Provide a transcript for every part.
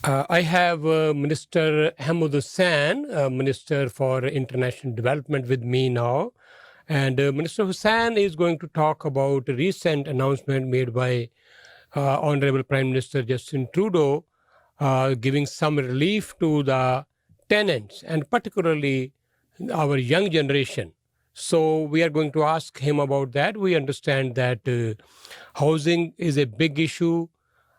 I have Minister Ahmed Hussen, Minister for International Development, with me now. And Minister Hussen is going to talk about a recent announcement made by Honorable Prime Minister Justin Trudeau, giving some relief to the tenants and particularly our young generation. So we are going to ask him about that. We understand that housing is a big issue.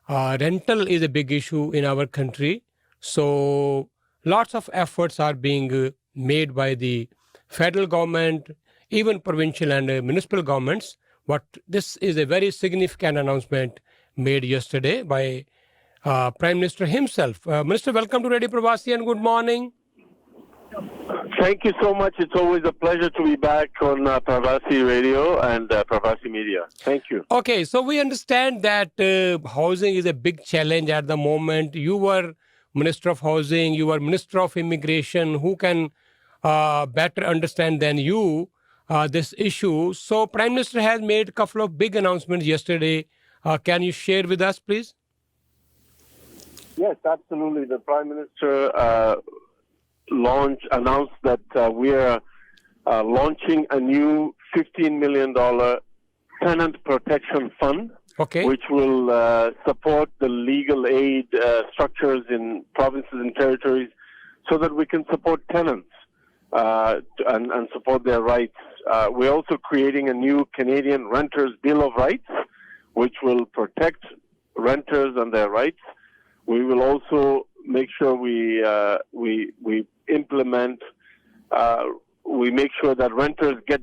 Rental is a big issue in our country. So lots of efforts are being made by the federal government, even provincial and municipal governments. But this is a very significant announcement made yesterday by Prime Minister himself. Minister, welcome to Radio Parvasi and good morning. Thank you so much. It's always a pleasure to be back on Parvasi Radio and Parvasi Media. Thank you. Okay, so we understand that housing is a big challenge at the moment. You were Minister of Housing, you were Minister of Immigration. Who can better understand than you this issue? So Prime Minister has made a couple of big announcements yesterday. Can you share with us, please? Yes, absolutely. The Prime Minister announced that we are launching a new $15 million tenant protection fund, which will support the legal aid structures in provinces and territories so that we can support tenants and support their rights. We're also creating a new Canadian Renters Bill of Rights, which will protect renters and their rights. We will also make sure we implement, we make sure that renters get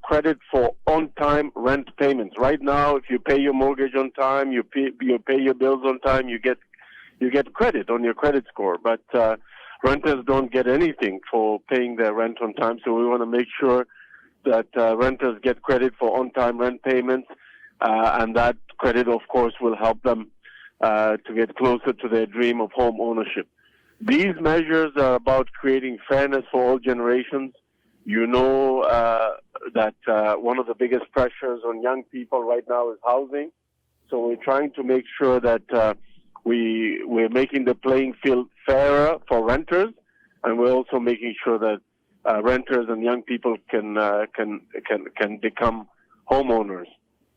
credit for on-time rent payments. Right now, if you pay your mortgage on time, you pay your bills on time, you get credit on your credit score. But renters don't get anything for paying their rent on time. So we want to make sure that renters get credit for on-time rent payments, and that credit, of course, will help them to get closer to their dream of home ownership. These measures are about creating fairness for all generations. You know that one of the biggest pressures on young people right now is housing. So we're trying to make sure that we're making the playing field fairer for renters, and we're also making sure that renters and young people can become homeowners.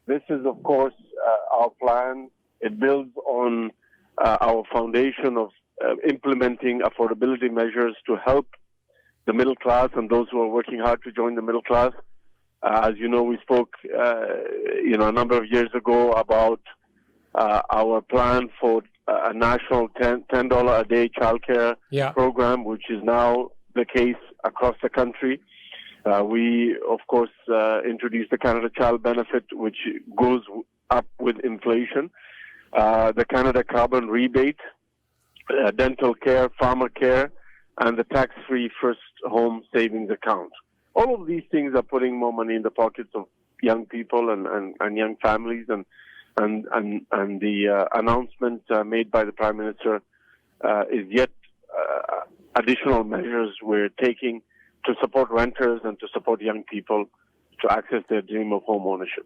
This is, of course, our plan. It builds on our foundation of implementing affordability measures to help the middle class and those who are working hard to join the middle class. As you know, we spoke, a number of years ago about our plan for a national $10 a day childcare program, which is now the case across the country. We, of course, introduced the Canada Child Benefit, which goes up with inflation. The Canada Carbon Rebate, dental care, pharma care, and the tax-free first home savings account. All of these things are putting more money in the pockets of young people and young families, and the announcement made by the Prime Minister is yet additional measures we're taking to support renters and to support young people to access their dream of home ownership.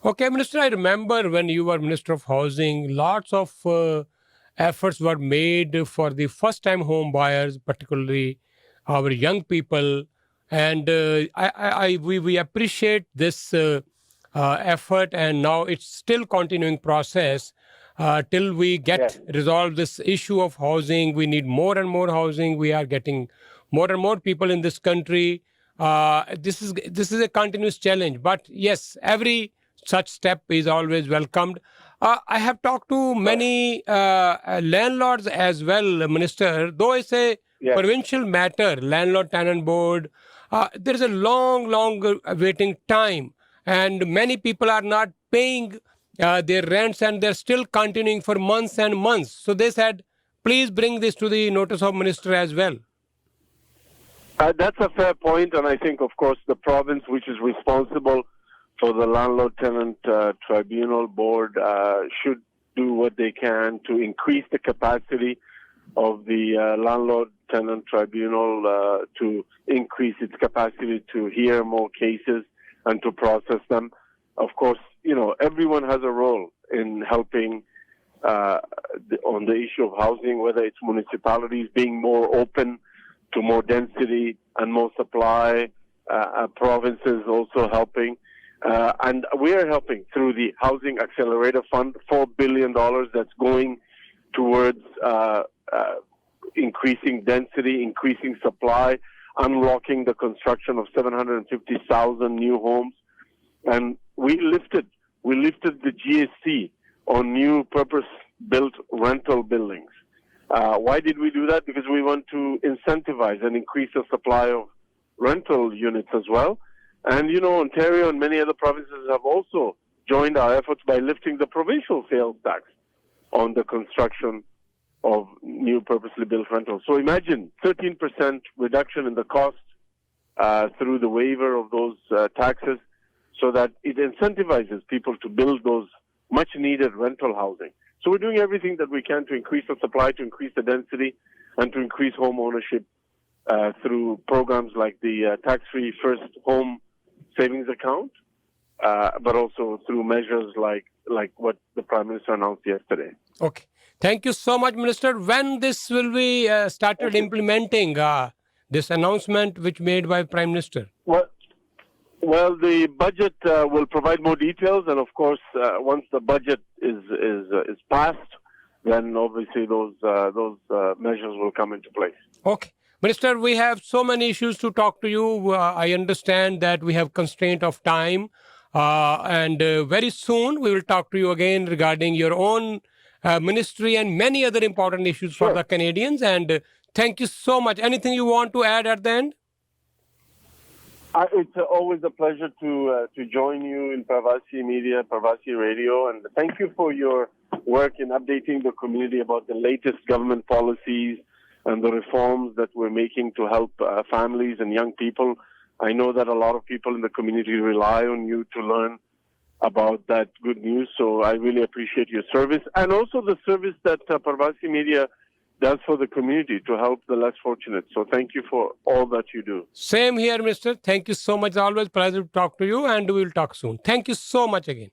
Okay, Minister, I remember when you were Minister of Housing, lots of efforts were made for the first-time home buyers, particularly our young people. And we appreciate this effort, and now it's still continuing process till we resolve this issue of housing. We need more and more housing. We are getting more and more people in this country. This is a continuous challenge. But yes, every such step is always welcomed. I have talked to many landlords as well, Minister. Though it's a provincial matter, landlord-tenant board, there is a long waiting time. And many people are not paying their rents, and they're still continuing for months and months. So they said, please bring this to the notice of Minister as well. That's a fair point, and I think, of course, the province, which is responsible for the Landlord-Tenant Tribunal Board, should do what they can to increase the capacity of the Landlord-Tenant Tribunal, to increase its capacity to hear more cases and to process them. Of course, everyone has a role in helping on the issue of housing, whether it's municipalities being more open to more density and more supply, provinces also helping. And we are helping through the Housing Accelerator Fund, $4 billion that's going towards increasing density, increasing supply, unlocking the construction of 750,000 new homes. And we lifted the GST on new purpose-built rental buildings. Why did we do that? Because we want to incentivize and increase the supply of rental units as well. And, Ontario and many other provinces have also joined our efforts by lifting the provincial sales tax on the construction of new purposely built rentals. So imagine 13% reduction in the cost through the waiver of those taxes, so that it incentivizes people to build those much-needed rental housing. So we're doing everything that we can to increase the supply, to increase the density, and to increase home ownership through programs like the tax-free first home savings account, but also through measures like what the Prime Minister announced yesterday. Okay. Thank you so much, Minister. When this will be started implementing this announcement which made by Prime Minister? Well, the budget will provide more details, and of course, once the budget is passed, then obviously those measures will come into place. Okay. Minister, we have so many issues to talk to you. I understand that we have constraint of time, and very soon we will talk to you again regarding your own ministry and many other important issues for the Canadians. And thank you so much. Anything you want to add at the end? It's always a pleasure to join you in Parvasi Media, Parvasi Radio, and thank you for your work in updating the community about the latest government policies and the reforms that we're making to help families and young people. I know that a lot of people in the community rely on you to learn about that good news, so I really appreciate your service, and also the service that Parvasi Media does for the community to help the less fortunate. So thank you for all that you do. Same here, Minister. Thank you so much. Always pleasure to talk to you, and we will talk soon. Thank you so much again.